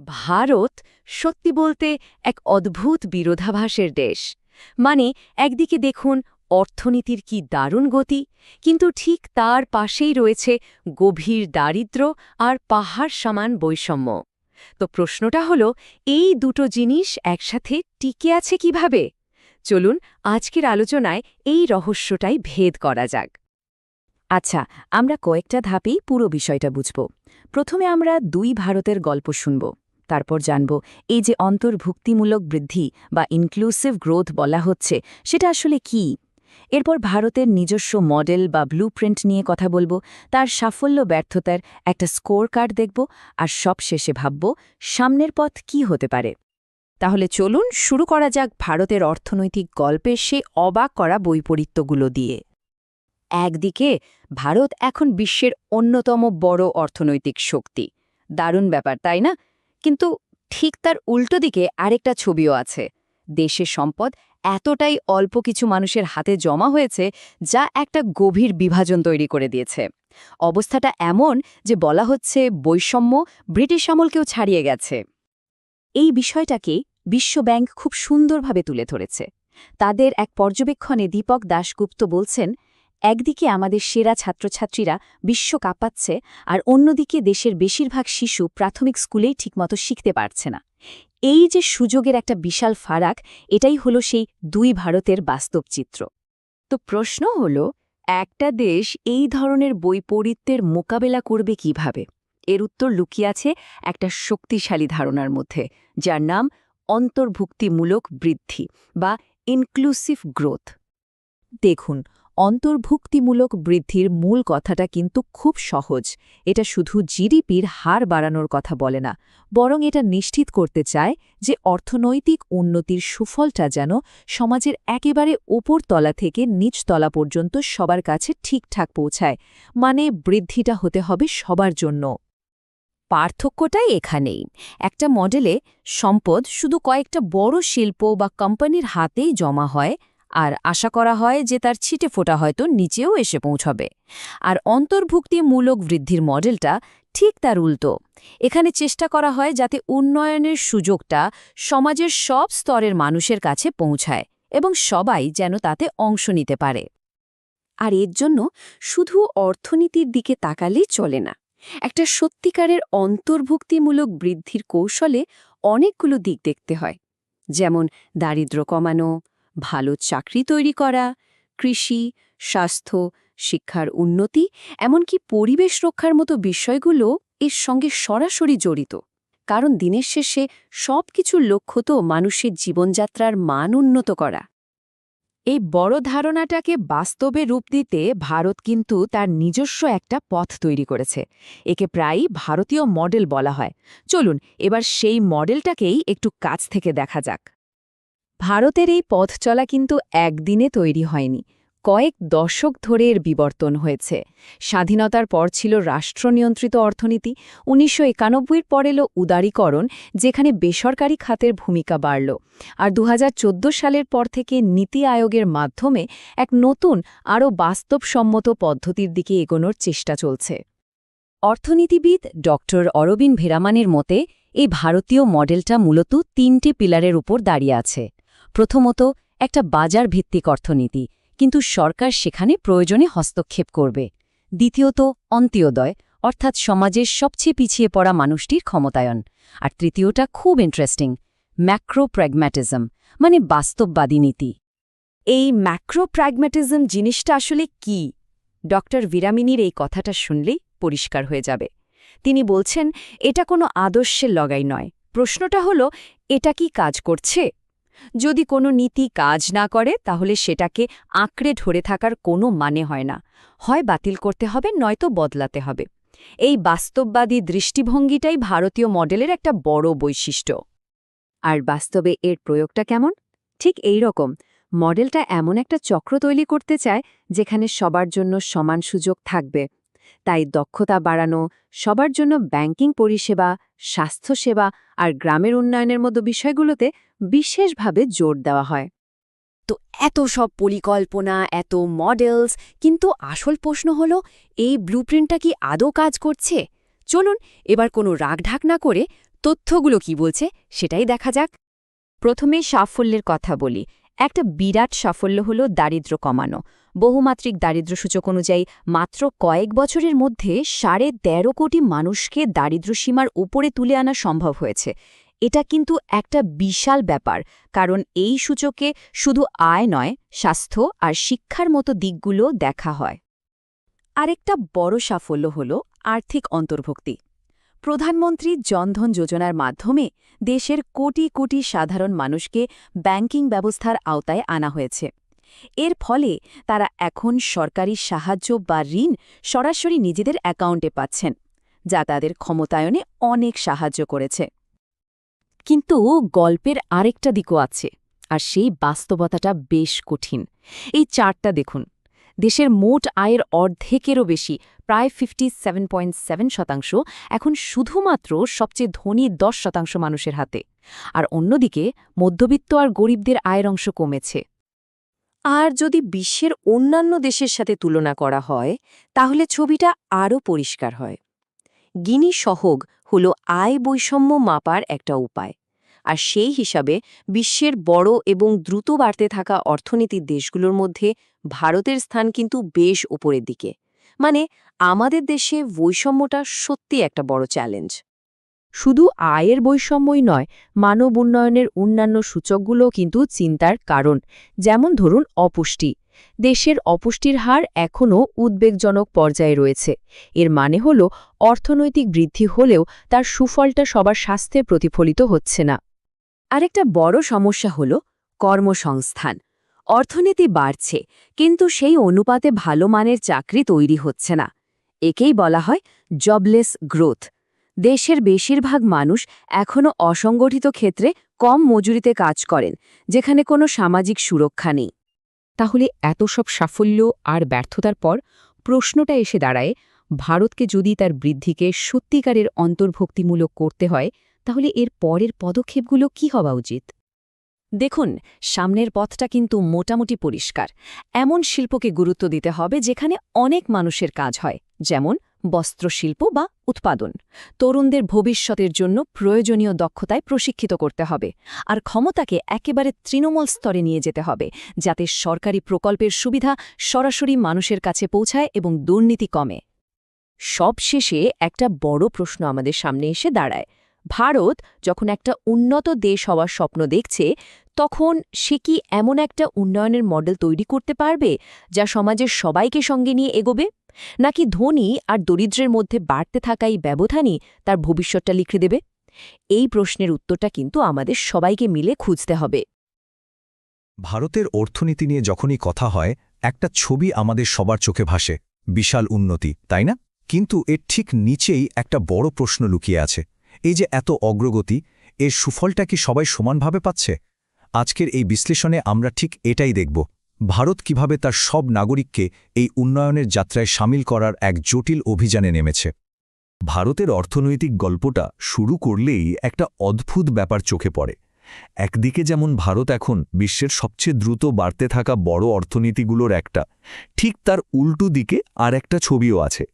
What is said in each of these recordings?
ভারত সত্যি বলতে এক অদ্ভুত বিরোধাভাসের দেশ। মানে একদিকে দেখুন অর্থনীতির কি দারুণ গতি, কিন্তু ঠিক তার পাশেই রয়েছে গভীর দারিদ্র্য আর পাহাড় সমান বৈষম্য। তো প্রশ্নটা হলো, এই দুটো জিনিস একসাথে টিকে আছে কিভাবে? চলুন আজকের আলোচনায় এই রহস্যটাই ভেদ করা যাক। আচ্ছা, আমরা কয়েকটা ধাপেই পুরো বিষয়টা বুঝব। প্রথমে আমরা দুই ভারতের গল্প শুনব, তারপর জানব এই যে অন্তর্ভুক্তিমূলক বৃদ্ধি বা ইনক্লুসিভ গ্রোথ বলা হচ্ছে সেটা আসলে কি। এরপর ভারতের নিজস্ব মডেল বা ব্লুপ্রিন্ট নিয়ে কথা বলবো, তার সাফল্য ব্যর্থতার একটা স্কোর কার্ড দেখব, আর সবশেষে ভাবব সামনের পথ কি হতে পারে। তাহলে চলুন শুরু করা যাক ভারতের অর্থনৈতিক গল্পের সে অবাক করা বৈপরীত্যগুলো দিয়ে। একদিকে ভারত এখন বিশ্বের অন্যতম বড় অর্থনৈতিক শক্তি। দারুণ ব্যাপার, তাই না? কিন্তু ঠিক তার উল্টো দিকে আরেকটা ছবিও আছে। দেশের সম্পদ এতটাই অল্প কিছু মানুষের হাতে জমা হয়েছে, যা একটা গভীর বিভাজন তৈরি করে দিয়েছে। অবস্থাটা এমন যে বলা হচ্ছে বৈষম্য ব্রিটিশ আমলকেও ছাড়িয়ে গেছে। এই বিষয়টাকে বিশ্বব্যাংক খুব সুন্দরভাবে তুলে ধরেছে। তাদের এক পর্যবেক্ষণে দীপক দাশগুপ্ত বলছেন, একদিকে আমাদের সেরা ছাত্রছাত্রীরা বিশ্ব কাঁপাচ্ছে, আর অন্যদিকে দেশের বেশিরভাগ শিশু প্রাথমিক স্কুলেই ঠিকমতো শিখতে পারছে না। এই যে সুযোগের একটা বিশাল ফারাক, এটাই হলো সেই দুই ভারতের বাস্তব চিত্র। তো প্রশ্ন হল, একটা দেশ এই ধরনের বৈপরীত্যের মোকাবেলা করবে কিভাবে? এর উত্তর লুকিয়ে আছে একটা শক্তিশালী ধারণার মধ্যে, যার নাম অন্তর্ভুক্তিমূলক বৃদ্ধি বা ইনক্লুসিভ গ্রোথ। দেখুন, অন্তর্ভুক্তিমূলক বৃদ্ধির মূল কথাটা কিন্তু খুব সহজ। এটা শুধু জিডিপির হার বাড়ানোর কথা বলে না, বরং এটা নিশ্চিত করতে চায় যে অর্থনৈতিক উন্নতির সুফলটা যেন সমাজের একেবারে ওপর তলা থেকে নিচ তলা পর্যন্ত সবার কাছে ঠিকঠাক পৌঁছায়। মানে বৃদ্ধিটা হতে হবে সবার জন্য। পার্থক্যটাই এখানেই। একটা মডেলে সম্পদ শুধু কয়েকটা বড় শিল্প বা কোম্পানির হাতেই জমা হয়, আর আশা করা হয় যে তার ছিটে ফোটা হয়তো নিচেও এসে পৌঁছবে। আর অন্তর্ভুক্তিমূলক বৃদ্ধির মডেলটা ঠিক তার উল্টো। এখানে চেষ্টা করা হয় যাতে উন্নয়নের সুযোগটা সমাজের সব স্তরের মানুষের কাছে পৌঁছায় এবং সবাই যেন তাতে অংশ নিতে পারে। আর এর জন্য শুধু অর্থনীতির দিকে তাকালেই চলে না। একটা সত্যিকারের অন্তর্ভুক্তিমূলক বৃদ্ধির কৌশলে অনেকগুলো দিক দেখতে হয়, যেমন দারিদ্র্য কমানো, ভালো চাকরি তৈরি করা, কৃষি, স্বাস্থ্য, শিক্ষার উন্নতি, এমনকি পরিবেশ রক্ষার মতো বিষয়গুলো এর সঙ্গে সরাসরি জড়িত। কারণ দিনের শেষে সবকিছুর লক্ষ্য তো মানুষের জীবনযাত্রার মান উন্নত করা। এই বড় ধারণাটাকে বাস্তবে রূপ দিতে ভারত কিন্তু তার নিজস্ব একটা পথ তৈরি করেছে। একে প্রায়ই ভারতীয় মডেল বলা হয়। চলুন এবার সেই মডেলটাকেই একটু কাছ থেকে দেখা যাক। ভারতের এই পথ চলা কিন্তু একদিনে তৈরি হয়নি। কয়েক দশক ধরে এর বিবর্তন হয়েছে। স্বাধীনতার পর ছিল রাষ্ট্রনিয়ন্ত্রিত অর্থনীতি, ১৯৯১ পর এলো উদারীকরণ, যেখানে বেসরকারি খাতের ভূমিকা বাড়ল, আর ২০১৪ সালের পর থেকে নীতি আয়োগের মাধ্যমে এক নতুন আরও বাস্তবসম্মত পদ্ধতির দিকে এগোনোর চেষ্টা চলছে। অর্থনীতিবিদ ড. অরবিন্দ ভেরামানের মতে এই ভারতীয় মডেলটা মূলত ৩টে পিলারের উপর দাঁড়িয়ে আছে। প্রথমত, একটা বাজার ভিত্তিক অর্থনীতি, কিন্তু সরকার সেখানে প্রয়োজনে হস্তক্ষেপ করবে। দ্বিতীয়ত, অন্ত্যোদয়, অর্থাৎ সমাজের সবচেয়ে পিছিয়ে পড়া মানুষটির ক্ষমতায়ন। আর তৃতীয়টা খুব ইন্টারেস্টিং, ম্যাক্রো প্র্যাগম্যাটিজম, মানে বাস্তববাদী নীতি। এই ম্যাক্রো প্র্যাগম্যাটিজম জিনিসটা আসলে কি? ড. ভিরামিনীর এই কথাটা শুনলেই পরিষ্কার হয়ে যাবে। তিনি বলছেন, এটা কোনো আদর্শের লগাই নয়। প্রশ্নটা হলো, এটা কি কাজ করছে? যদি কোনো নীতি কাজ না করে, তাহলে সেটাকে আঁকড়ে ধরে থাকার কোনো মানে হয় না। হয় বাতিল করতে হবে, নয়তো বদলাতে হবে। এই বাস্তববাদী দৃষ্টিভঙ্গিটাই ভারতীয় মডেলের একটা বড় বৈশিষ্ট্য। আর বাস্তবে এর প্রয়োগটা কেমন? ঠিক এই রকম। মডেলটা এমন একটা চক্র তৈরি করতে চায় যেখানে সবার জন্য সমান সুযোগ থাকবে। তাই দক্ষতা বাড়ানো, সবার জন্য ব্যাংকিং পরিষেবা, স্বাস্থ্যসেবা আর গ্রামের উন্নয়নের মতো বিষয়গুলোতে বিশেষভাবে জোর দেওয়া হয়। তো এত সব পরিকল্পনা, এত মডেলস, কিন্তু আসল প্রশ্ন হলো, এই ব্লুপ্রিন্টটা কি আদৌ কাজ করছে? চলুন এবার কোনো রাগঢাক না করে তথ্যগুলো কি বলছে সেটাই দেখা যাক। প্রথমে সাফল্যের কথা বলি। একটা বিরাট সাফল্য হল দারিদ্র্য কমানো। বহুমাত্রিক দারিদ্র্য সূচক অনুযায়ী মাত্র কয়েক বছরের মধ্যে 13.5 কোটি মানুষকে দারিদ্র্যসীমার উপরে তুলে আনা সম্ভব হয়েছে। এটা কিন্তু একটা বিশাল ব্যাপার, কারণ এই সূচকে শুধু আয় নয়, স্বাস্থ্য আর শিক্ষার মতো দিকগুলো দেখা হয়। আরেকটা বড় সাফল্য হল আর্থিক অন্তর্ভুক্তি। প্রধানমন্ত্রী জনধন যোজনার মাধ্যমে দেশের কোটি কোটি সাধারণ মানুষকে ব্যাংকিং ব্যবস্থার আওতায় আনা হয়েছে। এর ফলে তারা এখন সরকারি সাহায্য বা ঋণ সরাসরি নিজেদের অ্যাকাউন্টে পাচ্ছেন, যা তাদের ক্ষমতায়নে অনেক সাহায্য করেছে। কিন্তু গল্পের আরেকটা দিকও আছে, আর সেই বাস্তবতাটা বেশ কঠিন। এই চার্টটা দেখুন। দেশের মোট আয়ের অর্ধেকেরও বেশি, প্রায় 57.7% এখন শুধুমাত্র সবচেয়ে ধনী 10% মানুষের হাতে। আর অন্যদিকে মধ্যবিত্ত আর গরিবদের আয়ের অংশ কমেছে। আর যদি বিশ্বের অন্যান্য দেশের সাথে তুলনা করা হয়, তাহলে ছবিটা আরও পরিষ্কার হয়। গিনি সহগ হল আয় বৈষম্য মাপার একটা উপায়। আর সেই হিসাবে বিশ্বের বড় এবং দ্রুত বাড়তে থাকা অর্থনীতির দেশগুলোর মধ্যে ভারতের স্থান কিন্তু বেশ উপরের দিকে। মানে আমাদের দেশে বৈষম্যটা সত্যি একটা বড় চ্যালেঞ্জ। শুধু আয়ের বৈষম্যই নয়, মানব উন্নয়নের অন্যান্য সূচকগুলোও কিন্তু চিন্তার কারণ। যেমন ধরুন অপুষ্টি। দেশের অপুষ্টির হার এখনও উদ্বেগজনক পর্যায়ে রয়েছে। এর মানে হল অর্থনৈতিক বৃদ্ধি হলেও তার সুফলটা সবার স্বাস্থ্যে প্রতিফলিত হচ্ছে না। আরেকটা বড় সমস্যা হল কর্মসংস্থান। অর্থনীতি বাড়ছে, কিন্তু সেই অনুপাতে ভালো মানের চাকরি তৈরি হচ্ছে না। একেই বলা হয় জবলেস গ্রোথ। দেশের বেশিরভাগ মানুষ এখনও অসংগঠিত ক্ষেত্রে কম মজুরিতে কাজ করেন, যেখানে কোনো সামাজিক সুরক্ষা নেই। তাহলে এত সব সাফল্য আর ব্যর্থতার পর প্রশ্নটা এসে দাঁড়ায়, ভারতকে যদি তার বৃদ্ধিকে সত্যিকারের অন্তর্ভুক্তিমূলক করতে হয়, তাহলে এর পরের পদক্ষেপগুলো কি হওয়া উচিত? দেখুন, সামনের পথটা কিন্তু মোটামুটি পরিষ্কার। এমন শিল্পকে গুরুত্ব দিতে হবে যেখানে অনেক মানুষের কাজ হয়, যেমন বস্ত্রশিল্প বা উৎপাদন। তরুণদের ভবিষ্যতের জন্য প্রয়োজনীয় দক্ষতায় প্রশিক্ষিত করতে হবে। আর ক্ষমতাকে একেবারে তৃণমূল স্তরে নিয়ে যেতে হবে, যাতে সরকারি প্রকল্পের সুবিধা সরাসরি মানুষের কাছে পৌঁছায় এবং দুর্নীতি কমে। সবশেষে একটা বড় প্রশ্ন আমাদের সামনে এসে দাঁড়ায়। ভারত যখন একটা উন্নত দেশ হওয়ার স্বপ্ন দেখছে, তখন সে কি এমন একটা উন্নয়নের মডেল তৈরি করতে পারবে যা সমাজের সবাইকে সঙ্গে নিয়ে এগোবে, নাকি ধনী আর দরিদ্রের মধ্যে বাড়তে থাকা এই ব্যবধানই তার ভবিষ্যৎটা লিখে দেবে? এই প্রশ্নের উত্তরটা কিন্তু আমাদের সবাইকে মিলে খুঁজতে হবে। ভারতের অর্থনীতি নিয়ে যখনই কথা হয়, একটা ছবি আমাদের সবার চোখে ভাসে, বিশাল উন্নতি, তাই না? কিন্তু এর ঠিক নিচেই একটা বড় প্রশ্ন লুকিয়ে আছে। এই যে এত অগ্রগতি, এর সুফলটা কি সবাই সমানভাবে পাচ্ছে? আজকের এই বিশ্লেষণে আমরা ঠিক এটাই দেখব। ভারত কিভাবে তার সব নাগরিককে এই উন্নয়নের যাত্রায় সামিল করার এক জটিল অভিযানে নেমেছে। ভারতের অর্থনৈতিক গল্পটা শুরু করলেই একটা অদ্ভুত ব্যাপার চোখে পড়ে। একদিকে যেমন ভারত এখন বিশ্বের সবচেয়ে দ্রুত বাড়তে থাকা বড় অর্থনীতিগুলোর একটা, ঠিক তার উল্টো দিকে আর একটা ছবিও আছে।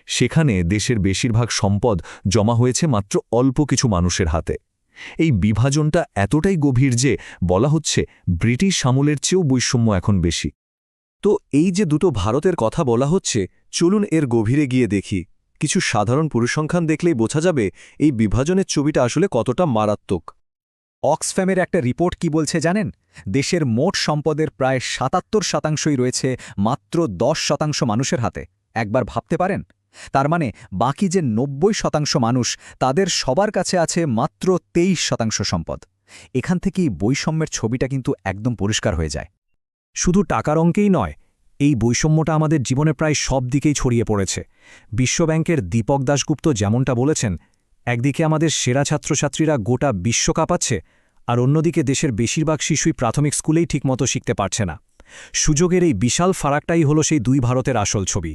সেখানে দেশের বেশিরভাগ সম্পদ জমা হয়েছে মাত্র অল্প কিছু মানুষের হাতে। এই বিভাজনটা এতটাই গভীর যে বলা হচ্ছে ব্রিটিশ আমলের চেয়েও বৈষম্য এখন বেশি। তো এই যে দুটো ভারতের কথা বলা হচ্ছে, চলুন এর গভীরে গিয়ে দেখি। কিছু সাধারণ পরিসংখ্যান দেখলেই বোঝা যাবে এই বিভাজনের ছবিটা আসলে কতটা মারাত্মক। অক্সফ্যামের একটা রিপোর্ট কি বলছে জানেন? দেশের মোট সম্পদের প্রায় ৭৭% রয়েছে মাত্র ১০% মানুষের হাতে। একবার ভাবতে পারেন? তার মানে বাকি যে ৯০% মানুষ, তাদের সবার কাছে আছে মাত্র ২৩% সম্পদ। এখান থেকেই বৈষম্যের ছবিটা কিন্তু একদম পরিষ্কার হয়ে যায়। শুধু টাকার অঙ্কেই নয়, এই বৈষম্যটা আমাদের জীবনে প্রায় সব দিকেই ছড়িয়ে পড়েছে। বিশ্বব্যাংকের দীপক দাশগুপ্ত যেমনটা বলেছেন, একদিকে আমাদের সেরা ছাত্রছাত্রীরা গোটা বিশ্ব কাঁপাচ্ছে, আর অন্যদিকে দেশের বেশিরভাগ শিশুই প্রাথমিক স্কুলেই ঠিকমতো শিখতে পারছে না। সুযোগের এই বিশাল ফারাকটাই হলো সেই দুই ভারতের আসল ছবি।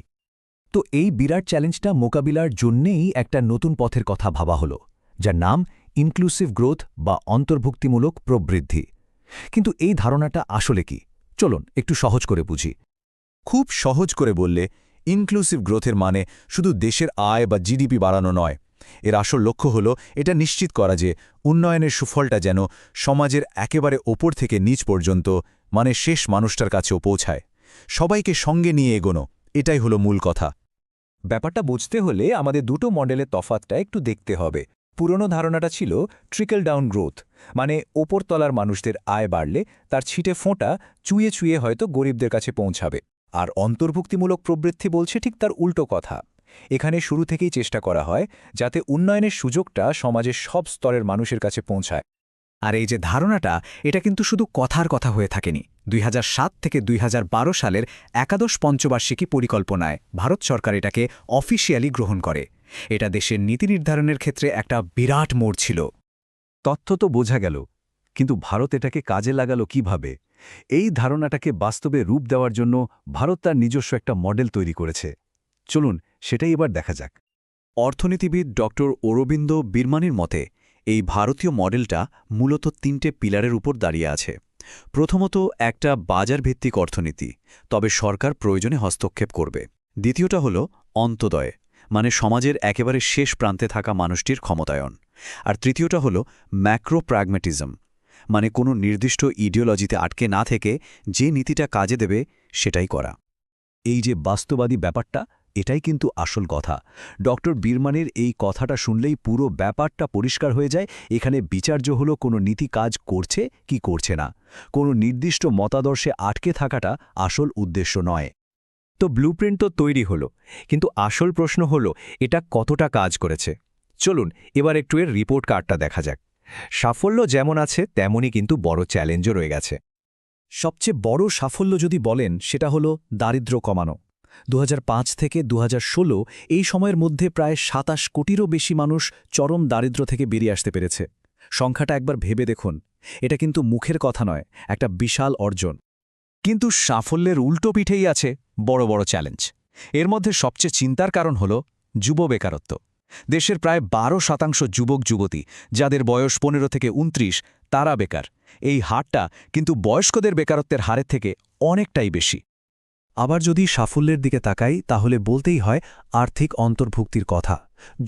তো এই বিরাট চ্যালেঞ্জটা মোকাবিলার জন্যেই একটা নতুন পথের কথা ভাবা হলো, যার নাম ইনক্লুসিভ গ্রোথ বা অন্তর্ভুক্তিমূলক প্রবৃদ্ধি। কিন্তু এই ধারণাটা আসলে কি? চলুন একটু সহজ করে বুঝি। খুব সহজ করে বললে, ইনক্লুসিভ গ্রোথের মানে শুধু দেশের আয় বা জিডিপি বাড়ানো নয়, এর আসল লক্ষ্য হল এটা নিশ্চিত করা যে উন্নয়নের সুফলটা যেন সমাজের একেবারে ওপর থেকে নিচ পর্যন্ত মানে শেষ মানুষটার কাছেও পৌঁছায়। সবাইকে সঙ্গে নিয়ে এগোনো, এটাই হলো মূল কথা। ব্যাপারটা বুঝতে হলে আমাদের দুটো মডেলের তফাৎটা একটু দেখতে হবে। পুরনো ধারণাটা ছিল ট্রিকল ডাউন গ্রোথ, মানে ওপরতলার মানুষদের আয় বাড়লে তার ছিটে ফোঁটা চুয়ে চুয়ে হয়তো গরিবদের কাছে পৌঁছাবে। আর অন্তর্ভুক্তিমূলক প্রবৃদ্ধি বলছে ঠিক তার উল্টো কথা। এখানে শুরু থেকেই চেষ্টা করা হয় যাতে উন্নয়নের সুযোগটা সমাজের সব স্তরের মানুষের কাছে পৌঁছায়। আর এই যে ধারণাটা, এটা কিন্তু শুধু কথার কথা হয়ে থাকেনি। 2007 থেকে 2012 সালের একাদশ পঞ্চবার্ষিকী পরিকল্পনায় ভারত সরকার এটাকে অফিসিয়ালি গ্রহণ করে। এটা দেশের নীতি নির্ধারণের ক্ষেত্রে একটা বিরাট মোড় ছিল। তথ্য তো বোঝা গেল, কিন্তু ভারত এটাকে কাজে লাগালো কিভাবে? এই ধারণাটাকে বাস্তবে রূপ দেওয়ার জন্য ভারত তার নিজস্ব একটা মডেল তৈরি করেছে। চলুন সেটাই এবার দেখা যাক। অর্থনীতিবিদ ডক্টর অরবিন্দ বিরমানির মতে এই ভারতীয় মডেলটা মূলত 3টে পিলারের উপর দাঁড়িয়ে আছে। প্রথমত, একটা বাজারভিত্তিক অর্থনীতি, তবে সরকার প্রয়োজনে হস্তক্ষেপ করবে। দ্বিতীয়টা হল অন্তোদয়, মানে সমাজের একেবারে শেষ প্রান্তে থাকা মানুষটির ক্ষমতায়ন। আর তৃতীয়টা হল ম্যাক্রো প্র্যাগম্যাটিজম, মানে কোনো নির্দিষ্ট ইডিওলজিতে আটকে না থেকে যে নীতিটা কাজে দেবে সেটাই করা। এই যে বাস্তববাদী ব্যাপারটা, এটাই কিন্তু আসল কথা। ডক্টর বিরমানির এই কথাটা শুনলেই পুরো ব্যাপারটা পরিষ্কার হয়ে যায়। এখানে বিচার্য হলো কোনো নীতি কাজ করছে কি করছে না, কোনো নির্দিষ্ট মতাদর্শে আটকে থাকাটা আসল উদ্দেশ্য নয়। তো ব্লুপ্রিন্ট তো তৈরি হলো, কিন্তু আসল প্রশ্ন হলো এটা কতটা কাজ করেছে। চলুন এবার একটু এর রিপোর্ট কার্ডটা দেখা যাক। সাফল্য যেমন আছে তেমনই কিন্তু বড় চ্যালেঞ্জও রয়ে গেছে। সবচেয়ে বড় সাফল্য যদি বলেন সেটা হলো দারিদ্র্য কমানো। 2005 থেকে 2016 এই সময়ের মধ্যে প্রায় 27 কোটিরও বেশি মানুষ চরম দারিদ্র্য থেকে বেরিয়ে আসতে পেরেছে। সংখ্যাটা একবার ভেবে দেখুন, এটা কিন্তু মুখের কথা নয়, একটা বিশাল অর্জন। কিন্তু সাফল্যের উল্টো পিঠেই আছে বড় বড় চ্যালেঞ্জ। এর মধ্যে সবচেয়ে চিন্তার কারণ হল যুব বেকারত্ব। দেশের প্রায় 12% যুবক যুবতী, যাদের বয়স 15 থেকে 29, তারা বেকার। এই হারটা কিন্তু বয়স্কদের বেকারত্বের হারের থেকে অনেকটাই বেশি। আবার যদি সাফল্যের দিকে তাকাই তাহলে বলতেই হয় আর্থিক অন্তর্ভুক্তির কথা।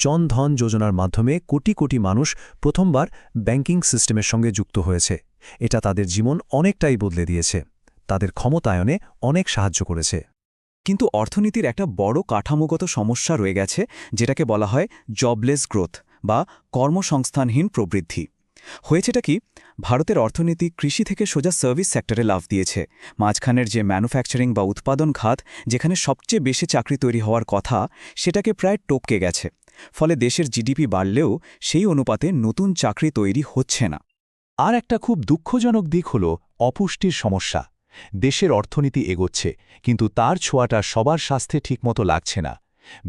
জনধন যোজনার মাধ্যমে কোটি কোটি মানুষ প্রথমবার ব্যাংকিং সিস্টেমের সঙ্গে যুক্ত হয়েছে। এটা তাদের জীবন অনেকটাই বদলে দিয়েছে, তাদের ক্ষমতায়নে অনেক সাহায্য করেছে। কিন্তু অর্থনীতির একটা বড় কাঠামোগত সমস্যা রয়ে গেছে, যেটাকে বলা হয় জবলেস গ্রোথ বা কর্মসংস্থানহীন প্রবৃদ্ধি। হয়েছেটা কি, ভারতের অর্থনীতি কৃষি থেকে সোজা সার্ভিস সেক্টরে লাফ দিয়েছে। মাঝখানের যে ম্যানুফ্যাকচারিং বা উৎপাদন খাত, যেখানে সবচেয়ে বেশি চাকরি তৈরি হওয়ার কথা, সেটাকে প্রায় টপকে গেছে। ফলে দেশের জিডিপি বাড়লেও সেই অনুপাতে নতুন চাকরি তৈরি হচ্ছে না। আর একটা খুব দুঃখজনক দিক হল অপুষ্টির সমস্যা। দেশের অর্থনীতি এগোচ্ছে, কিন্তু তার ছোঁয়াটা সবার স্বাস্থ্যে ঠিকমতো লাগছে না।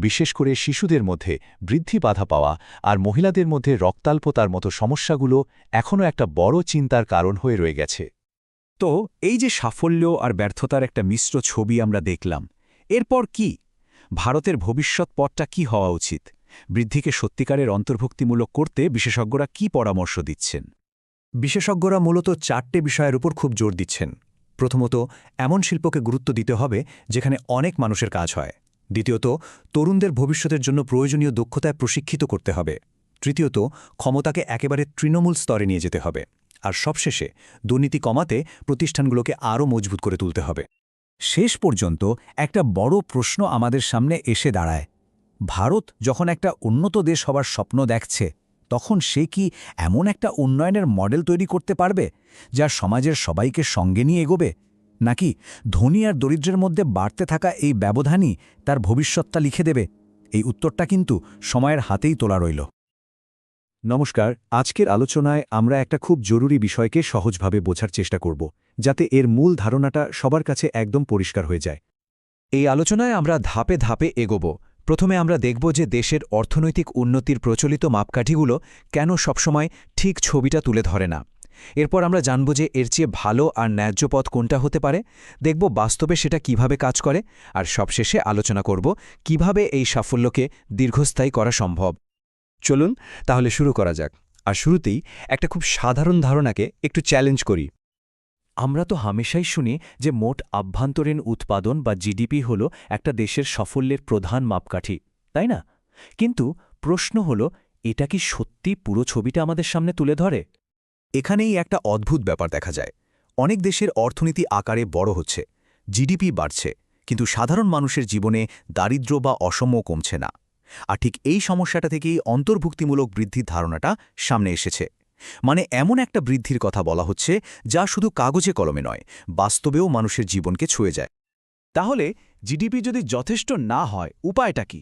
বিশেষ করে শিশুদের মধ্যে বৃদ্ধি বাধা পাওয়া আর মহিলাদের মধ্যে রক্তাল্পতার মতো সমস্যাগুলো এখনও একটা বড় চিন্তার কারণ হয়ে রয়ে গেছে। তো এই যে সাফল্য আর ব্যর্থতার একটা মিশ্র ছবি আমরা দেখলাম, এরপর কি? ভারতের ভবিষ্যৎ পথটা কি হওয়া উচিত? বৃদ্ধিকে সত্যিকারের অন্তর্ভুক্তিমূলক করতে বিশেষজ্ঞরা কি পরামর্শ দিচ্ছেন? বিশেষজ্ঞরা মূলত 4টে বিষয়ের উপর খুব জোর দিচ্ছেন। প্রথমত, এমন শিল্পকে গুরুত্ব দিতে হবে যেখানে অনেক মানুষের কাজ হয়। দ্বিতীয়ত, তরুণদের ভবিষ্যতের জন্য প্রয়োজনীয় দক্ষতায় প্রশিক্ষিত করতে হবে। তৃতীয়ত, ক্ষমতাকে একেবারে তৃণমূল স্তরে নিয়ে যেতে হবে। আর সবশেষে, দুর্নীতি কমাতে প্রতিষ্ঠানগুলোকে আরও মজবুত করে তুলতে হবে। শেষ পর্যন্ত একটা বড় প্রশ্ন আমাদের সামনে এসে দাঁড়ায়। ভারত যখন একটা উন্নত দেশ হবার স্বপ্ন দেখছে, তখন সে কি এমন একটা উন্নয়নের মডেল তৈরি করতে পারবে যা সমাজের সবাইকে সঙ্গে নিয়ে এগোবে, নাকি ধনী আর দরিদ্রের মধ্যে বাড়তে থাকা এই ব্যবধানই তার ভবিষ্যৎটা লিখে দেবে? এই উত্তরটা কিন্তু সময়ের হাতেই তোলা রইল। নমস্কার, আজকের আলোচনায় আমরা একটা খুব জরুরি বিষয়কে সহজভাবে বোঝার চেষ্টা করব, যাতে এর মূল ধারণাটা সবার কাছে একদম পরিষ্কার হয়ে যায়। এই আলোচনায় আমরা ধাপে ধাপে এগোব। প্রথমে আমরা দেখব যে দেশের অর্থনৈতিক উন্নতির প্রচলিত মাপকাঠিগুলো কেন সবসময় ঠিক ছবিটা তুলে ধরে না। এরপর আমরা জানব যে এর চেয়ে ভালো আর ন্যায্য পথ কোনটা হতে পারে, দেখব বাস্তবে সেটা কিভাবে কাজ করে, আর সবশেষে আলোচনা করব কিভাবে এই সাফল্যকে দীর্ঘস্থায়ী করা সম্ভব। চলুন তাহলে শুরু করা যাক। আর শুরুতেই একটা খুব সাধারণ ধারণাকে একটু চ্যালেঞ্জ করি। আমরা তো হামেশাই শুনি যে মোট আভ্যন্তরীণ উৎপাদন বা জিডিপি হল একটা দেশের সাফল্যের প্রধান মাপকাঠি, তাই না? কিন্তু প্রশ্ন হল, এটা কি সত্যি পুরো ছবিটা আমাদের সামনে তুলে ধরে? এখানেই একটা অদ্ভুত ব্যাপার দেখা যায়। অনেক দেশের অর্থনীতি আকারে বড় হচ্ছে, জিডিপি বাড়ছে, কিন্তু সাধারণ মানুষের জীবনে দারিদ্র্য বা অসাম্য কমছে না। আর ঠিক এই সমস্যাটা থেকেই অন্তর্ভুক্তিমূলক বৃদ্ধির ধারণাটা সামনে এসেছে। মানে এমন একটা বৃদ্ধির কথা বলা হচ্ছে যা শুধু কাগজে কলমে নয়, বাস্তবেও মানুষের জীবনকে ছুঁয়ে যায়। তাহলে জিডিপি যদি যথেষ্ট না হয়, উপায়টা কি?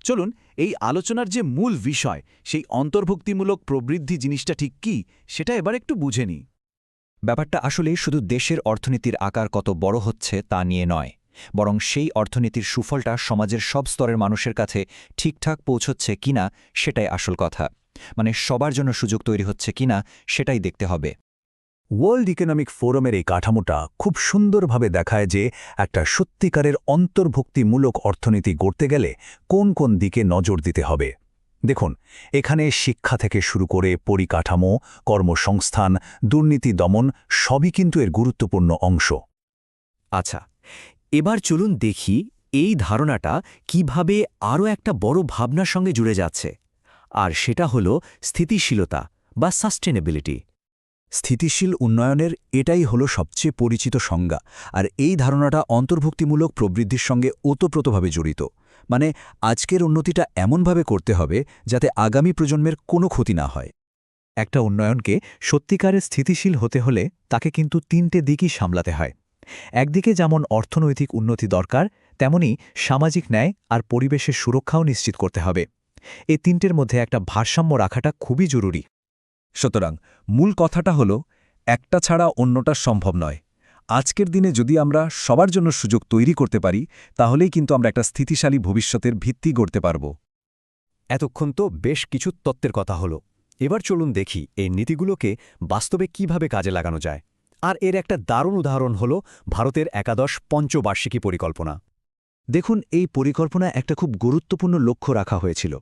চলুন এই আলোচনার যে মূল বিষয়, সেই অন্তর্ভুক্তিমূলক প্রবৃদ্ধি জিনিসটা ঠিক কি, সেটা এবার একটু বুঝে নিই। ব্যাপারটা আসলে শুধু দেশের অর্থনীতির আকার কত বড় হচ্ছে তা নিয়ে নয়, বরং সেই অর্থনীতির সুফলটা সমাজের সব স্তরের মানুষের কাছে ঠিকঠাক পৌঁছচ্ছে কিনা সেটাই আসল কথা। মানে সবার জন্য সুযোগ তৈরি হচ্ছে কিনা সেটাই দেখতে হবে। ওয়ার্ল্ড ইকোনমিক ফোরামের এই কাঠামোটা খুব সুন্দরভাবে দেখায় যে একটা সত্যিকারের অন্তর্ভুক্তিমূলক অর্থনীতি গড়তে গেলে কোন কোন দিকে নজর দিতে হবে। দেখুন, এখানে শিক্ষা থেকে শুরু করে পরিকাঠামো, কর্মসংস্থান, দুর্নীতি দমন সবই কিন্তু এর গুরুত্বপূর্ণ অংশ। আচ্ছা, এবার চলুন দেখি এই ধারণাটা কিভাবে আরও একটা বড় ভাবনার সঙ্গে জুড়ে যাচ্ছে, আর সেটা হলো স্থিতিশীলতা বা সাস্টেনেবিলিটি। স্থিতিশীল উন্নয়নের এটাই হলো সবচেয়ে পরিচিত সংজ্ঞা, আর এই ধারণাটা অন্তর্ভুক্তিমূলক প্রবৃদ্ধির সঙ্গে ওতপ্রোতভাবে জড়িত। মানে আজকের উন্নতিটা এমনভাবে করতে হবে যাতে আগামী প্রজন্মের কোনো ক্ষতি না হয়। একটা উন্নয়নকে সত্যিকারের স্থিতিশীল হতে হলে তাকে কিন্তু তিনটে দিকই সামলাতে হয়। একদিকে যেমন অর্থনৈতিক উন্নতি দরকার, তেমনি সামাজিক ন্যায় আর পরিবেশের সুরক্ষাও নিশ্চিত করতে হবে। এই তিনটের মধ্যে একটা ভারসাম্য রাখাটা খুবই জরুরি। সুতরাং মূল কথাটা হলো, একটা ছাড়া অন্যটা সম্ভব নয়। আজকের দিনে যদি আমরা সবার জন্য সুযোগ তৈরি করতে পারি, তাহলেই কিন্তু আমরা একটা স্থিতিশালী ভবিষ্যতের ভিত্তি গড়তে পারব। এতক্ষণ তো বেশ কিছু তত্ত্বের কথা হলো। এবার চলুন দেখি এই নীতিগুলোকে বাস্তবে কিভাবে কাজে লাগানো যায়। আর এর একটা দারুণ উদাহরণ হল ভারতের একাদশ পঞ্চবার্ষিকী পরিকল্পনা। দেখুন, এই পরিকল্পনায় একটা খুব গুরুত্বপূর্ণ লক্ষ্য রাখা হয়েছিল,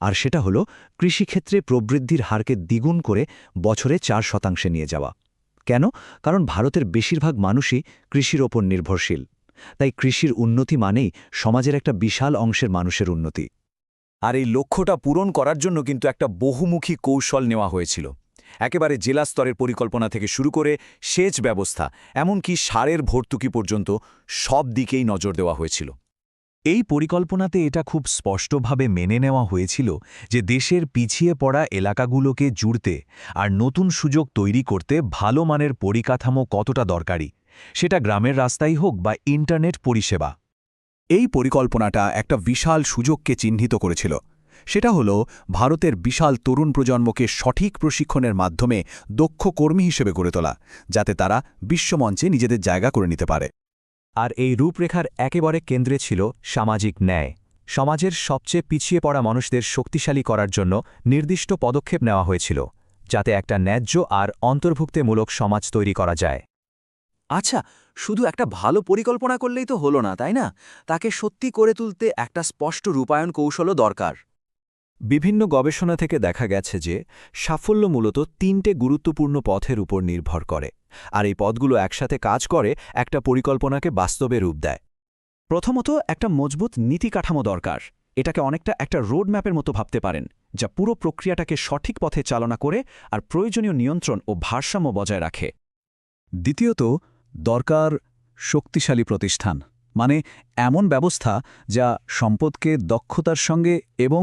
আর সেটা হলো কৃষিক্ষেত্রে প্রবৃদ্ধির হারকে দ্বিগুণ করে বছরে 4% নিয়ে যাওয়া। কেন? কারণ ভারতের বেশিরভাগ মানুষই কৃষির ওপর নির্ভরশীল। তাই কৃষির উন্নতি মানেই সমাজের একটা বিশাল অংশের মানুষের উন্নতি। আর এই লক্ষ্যটা পূরণ করার জন্য কিন্তু একটা বহুমুখী কৌশল নেওয়া হয়েছিল। একেবারে জেলা স্তরের পরিকল্পনা থেকে শুরু করে সেচ ব্যবস্থা, এমনকি সারের ভর্তুকি পর্যন্ত সব দিকেই নজর দেওয়া হয়েছিল। এই পরিকল্পনাতে এটা খুব স্পষ্টভাবে মেনে নেওয়া হয়েছিল যে দেশের পিছিয়ে পড়া এলাকাগুলোকে জুড়তে আর নতুন সুযোগ তৈরি করতে ভালো মানের পরিকাঠামো কতটা দরকারি, সেটা গ্রামের রাস্তাই হোক বা ইন্টারনেট পরিষেবা। এই পরিকল্পনাটা একটা বিশাল সুযোগকে চিহ্নিত করেছিল। সেটা হলো ভারতের বিশাল তরুণ প্রজন্মকে সঠিক প্রশিক্ষণের মাধ্যমে দক্ষ কর্মী হিসেবে গড়ে তোলা, যাতে তারা বিশ্বমঞ্চে নিজেদের জায়গা করে নিতে পারে। আর এই রূপরেখার একেবারে কেন্দ্রে ছিল সামাজিক ন্যায়। সমাজের সবচেয়ে পিছিয়ে পড়া মানুষদের শক্তিশালী করার জন্য নির্দিষ্ট পদক্ষেপ নেওয়া হয়েছিল, যাতে একটা ন্যায্য আর অন্তর্ভুক্তিমূলক সমাজ তৈরি করা যায়। আচ্ছা, শুধু একটা ভালো পরিকল্পনা করলেই তো হলো না, তাই না? তাকে সত্যি করে তুলতে একটা স্পষ্ট রূপায়ণ কৌশলও দরকার। বিভিন্ন গবেষণা থেকে দেখা গেছে যে সাফল্য মূলত 3টে গুরুত্বপূর্ণ পথের উপর নির্ভর করে, আর এই পথগুলো একসাথে কাজ করে একটা পরিকল্পনাকে বাস্তবে রূপ দেয়। প্রথমত, একটা মজবুত নীতি কাঠামো দরকার। এটাকে অনেকটা একটা রোড ম্যাপের মতো ভাবতে পারেন, যা পুরো প্রক্রিয়াটাকে সঠিক পথে চালনা করে আর প্রয়োজনীয় নিয়ন্ত্রণ ও ভারসাম্য বজায় রাখে। দ্বিতীয়ত, দরকার শক্তিশালী প্রতিষ্ঠান, মানে এমন ব্যবস্থা যা সম্পদকে দক্ষতার সঙ্গে এবং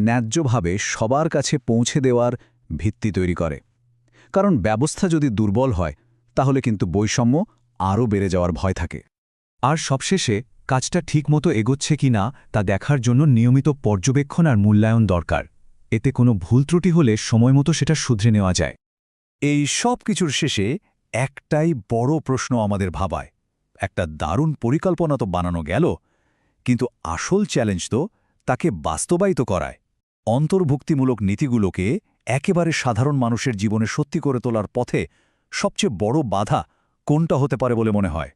ন্যায্যভাবে সবার কাছে পৌঁছে দেওয়ার ভিত্তি তৈরি করে। কারণ ব্যবস্থা যদি দুর্বল হয়, তাহলে কিন্তু বৈষম্য আরও বেড়ে যাওয়ার ভয় থাকে। আর সবশেষে, কাজটা ঠিকমতো এগোচ্ছে কিনা তা দেখার জন্য নিয়মিত পর্যবেক্ষণ আর মূল্যায়ন দরকার। এতে কোনো ভুল ত্রুটি হলে সময়মতো সেটা শুধরে নেওয়া যায়। এই সব কিছুর শেষে একটাই বড় প্রশ্ন আমাদের ভাবায়। একটা দারুণ পরিকল্পনা তো বানানো গেল, কিন্তু আসল চ্যালেঞ্জ তো তাকে বাস্তবায়িত করায়। অন্তর্ভুক্তিমূলক নীতিগুলোকে একেবারে সাধারণ মানুষের জীবনে সত্যি করে তোলার পথে সবচেয়ে বড় বাধা কোনটা হতে পারে বলে মনে হয়?